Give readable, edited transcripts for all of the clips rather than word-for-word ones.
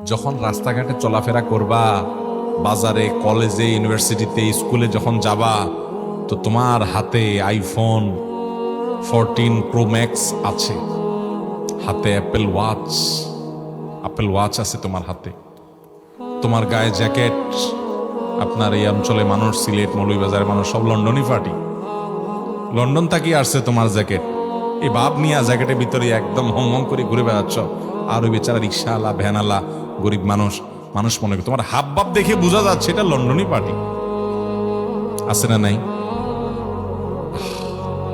যখন রাস্তাঘাটে চলাফেরা করবা, বাজারে, কলেজে, ইউনিভার্সিটিতে, স্কুলে যখন যাবা, তো তোমার হাতে আইফোন 14 প্রো ম্যাক্স আছে, হাতে অ্যাপেল ওয়াচ আছে তোমার হাতে, তোমার গায়ে জ্যাকেট। আপনার এই অঞ্চলে মানুষ, সিলেট, মৌলভীবাজারের মানুষ সব লন্ডনই পার্টি, লন্ডন থাকি আসছে তোমার জ্যাকেট। এই ভাব নিয়ে জ্যাকেটের ভিতরে একদম হং করে ঘুরে বেড়াচ্ছ, আর ওই বেচারা রিক্সাওয়ালা, ভ্যানালা, গরিব মানুষ মনে করে তোমার হাব ভাব দেখে বোঝা যাচ্ছে এটা লন্ডনই পার্টি। আছে না নাই?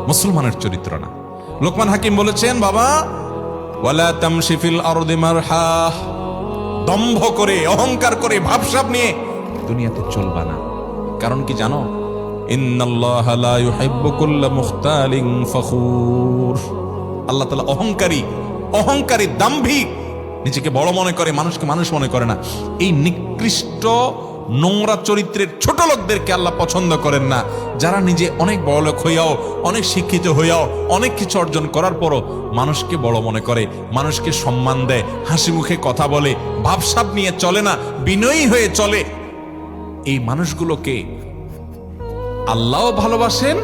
মুসলমানের চরিত্র না। লোকমান হাকিম বলেছেন, বাবা ওয়ালা তামশি ফিল আরদি মারহা, দম্ভ করে, অহংকার করে, ভাবসাব নিয়ে দুনিয়াতে চলবা না। কারণ কি জানো? ইন্নাল্লাহা লা ইউহিব্বু কুল্লা মুখতালিন ফখুর। আল্লাহ তাআলা অহংকারী, দাম্ভিক, নিজেকে বড় মনে করে, মানুষকে মানুষ মনে করে না, এই নিকৃষ্ট নোংরা চরিত্রের ছোট লোকদেরকে আল্লাহ পছন্দ করেন না। যারা নিজে অনেক বড় লোক হইয়াও, অনেক শিক্ষিত হইয়াও, অনেক কিছু অর্জন করার পরও মানুষকে বড় মনে করে, মানুষকে সম্মান দেয়, হাসি মুখে কথা বলে, ভাবসাব নিয়ে চলে না, বিনয়ী হয়ে চলে, এই মানুষগুলোকে আল্লাহও ভালোবাসেন,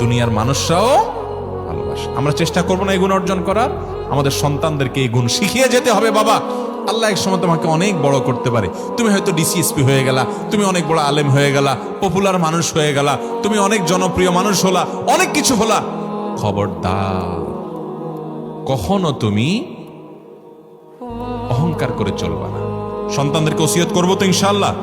দুনিয়ার মানুষরাও ভালোবাসেন। আমরা চেষ্টা করবো না এই গুণ অর্জন করার? আমাদের সন্তানদেরকে এই গুণ শিখিয়ে যেতে হবে। বাবা, আল্লাহ এক সময় তোমাকে অনেক বড় করতে পারে। তুমি হয়তো ডিসিএসপি হয়ে গেলা, তুমি অনেক বড় আলেম হয়ে গেলা, পপুলার মানুষ হয়ে গেলা, তুমি অনেক জনপ্রিয় মানুষ হলা, অনেক কিছু হলা। খবরদার, কখনো তুমি অহংকার করে চলবা না। সন্তানদেরকে ওসিয়ত করবো তো ইনশাআল্লাহ।